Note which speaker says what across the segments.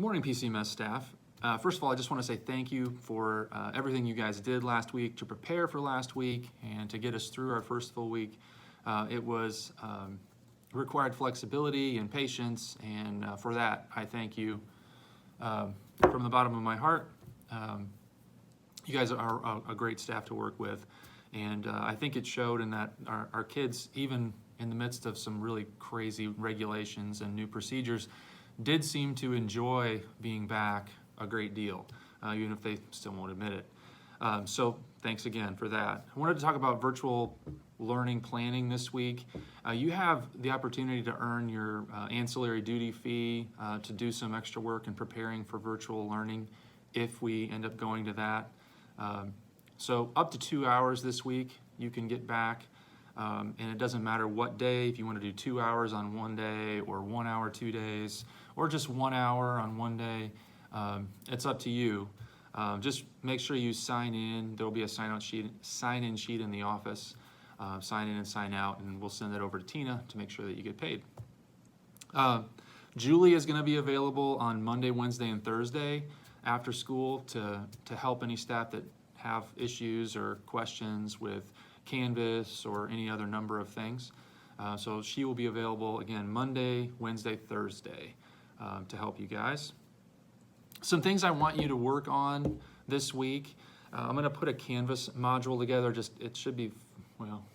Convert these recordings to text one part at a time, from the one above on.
Speaker 1: Morning, PCMS staff. First of all, I just want to say thank you for everything you guys did last week to prepare for last week and to get us through our first full week. It was required flexibility and patience, and for that, I thank you from the bottom of my heart. You guys are a great staff to work with, and I think it showed in that our kids, even in the midst of some really crazy regulations and new procedures, did seem to enjoy being back a great deal, even if they still won't admit it. So thanks again for that. I wanted to talk about virtual learning planning this week. You have the opportunity to earn your ancillary duty fee to do some extra work in preparing for virtual learning if we end up going to that. So up to 2 hours this week you can get back, and it doesn't matter what day, if you want to do 2 hours on one day or 1 hour 2 days, or just 1 hour on one day. It's up to you. Just make sure you sign in. There'll be a sign-in sheet in the office. Sign in and sign out, and we'll send it over to Tina to make sure that you get paid. Julie is going to be available on Monday, Wednesday, and Thursday after school to help any staff that have issues or questions with Canvas or any other number of things. So she will be available again Monday, Wednesday, Thursday to help you guys. Some things I want you to work on this week. I'm going to put a Canvas module together. It should be, well,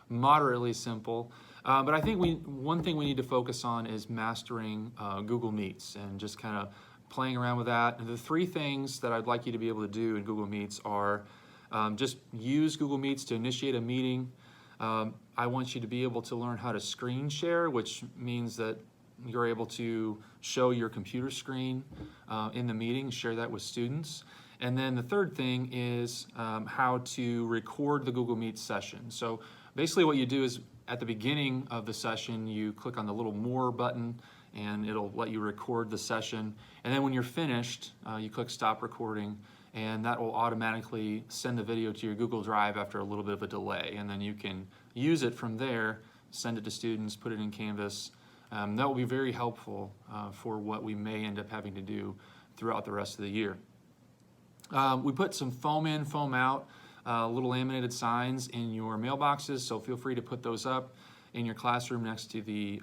Speaker 1: moderately simple. But I think one thing we need to focus on is mastering Google Meets and just kind of playing around with that. And the three things that I'd like you to be able to do in Google Meets are just use Google Meets to initiate a meeting. I want you to be able to learn how to screen share, which means that you're able to show your computer screen in the meeting, share that with students. And then the third thing is how to record the Google Meet session. So basically what you do is at the beginning of the session, you click on the little More button and it'll let you record the session. And then when you're finished, you click Stop Recording, and that will automatically send the video to your Google Drive after a little bit of a delay. And then you can use it from there, send it to students, put it in Canvas. That will be very helpful for what we may end up having to do throughout the rest of the year. We put some foam in, foam out, little laminated signs in your mailboxes, so feel free to put those up in your classroom next to the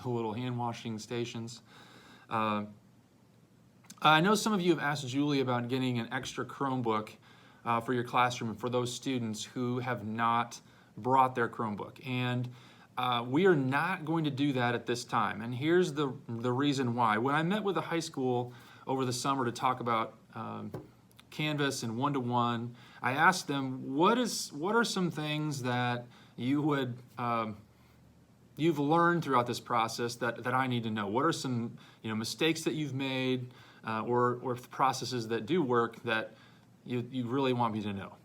Speaker 1: little hand washing stations. I know some of you have asked Julie about getting an extra Chromebook for your classroom for those students who have not brought their Chromebook. And we are not going to do that at this time, and here's the reason why. When I met with a high school over the summer to talk about Canvas and one-to-one, I asked them, what are some things that you've learned throughout this process that I need to know? What are some mistakes that you've made or processes that do work that you really want me to know?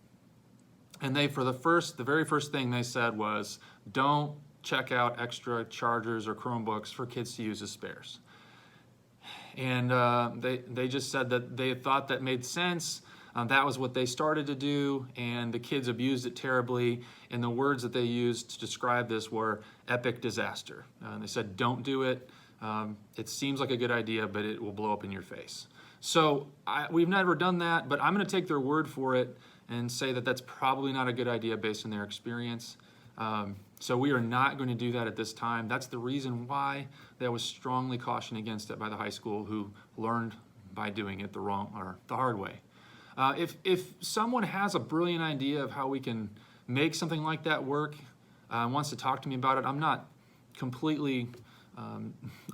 Speaker 1: And they, for the very first thing they said was, don't check out extra chargers or Chromebooks for kids to use as spares. And they just said that they thought that made sense. That was what they started to do, and the kids abused it terribly. And the words that they used to describe this were epic disaster. They said, don't do it. It seems like a good idea, but it will blow up in your face. So we've never done that, but I'm going to take their word for it and say that that's probably not a good idea based on their experience. So we are not going to do that at this time. That's the reason why that was strongly cautioned against it by the high school, who learned by doing it the hard way. If someone has a brilliant idea of how we can make something like that work, wants to talk to me about it, I'm not completely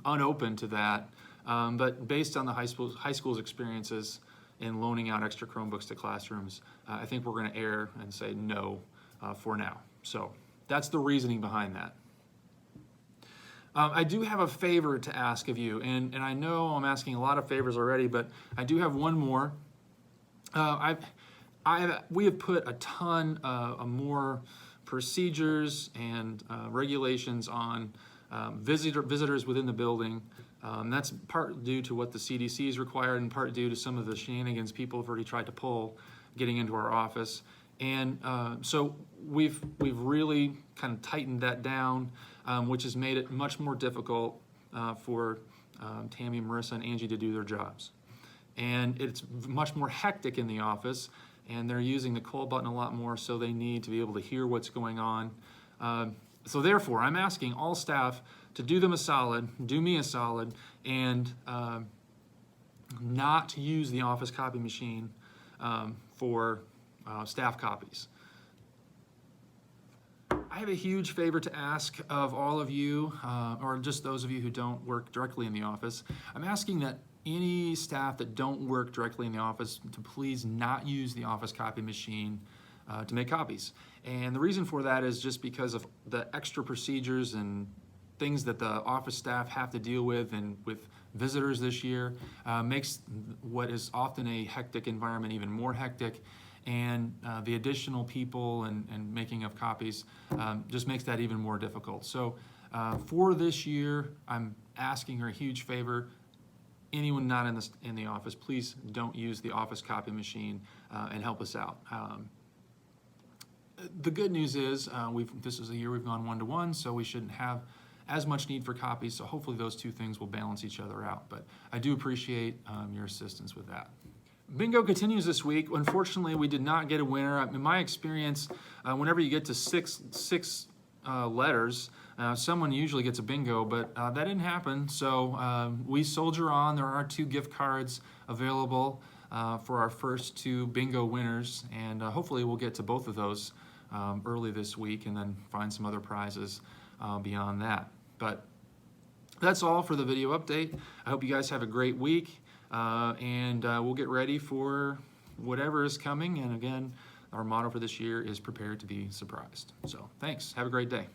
Speaker 1: unopen to that. But based on the high school's experiences in loaning out extra Chromebooks to classrooms, I think we're going to err and say no for now. So that's the reasoning behind that. I do have a favor to ask of you, and I know I'm asking a lot of favors already, but I do have one more. We have put a ton more procedures and regulations on visitors within the building. That's part due to what the CDC has required and part due to some of the shenanigans people have already tried to pull getting into our office. And so we've really kind of tightened that down, which has made it much more difficult for Tammy, Marissa, and Angie to do their jobs. And it's much more hectic in the office, and they're using the call button a lot more, so they need to be able to hear what's going on. So therefore, I'm asking all staff to do them a solid, do me a solid, and not use the office copy machine for staff copies. I have a huge favor to ask of all of you, or just those of you who don't work directly in the office. I'm asking that any staff that don't work directly in the office to please not use the office copy machine to make copies. And the reason for that is just because of the extra procedures and things that the office staff have to deal with, and with visitors this year, makes what is often a hectic environment even more hectic. And the additional people and making of copies just makes that even more difficult. So for this year, I'm asking her a huge favor. Anyone not in the office, please don't use the office copy machine and help us out. The good news is this is a year we've gone one-to-one, so we shouldn't have as much need for copies, so hopefully those two things will balance each other out. But I do appreciate your assistance with that. Bingo continues this week. Unfortunately, we did not get a winner. In my experience, whenever you get to six letters, someone usually gets a bingo, but that didn't happen. So we soldier on. There are 2 gift cards available for our first 2 bingo winners, and hopefully we'll get to both of those early this week, and then find some other prizes beyond that. But that's all for the video update. I hope you guys have a great week. And we'll get ready for whatever is coming. And again, our motto for this year is prepare to be surprised. So thanks. Have a great day.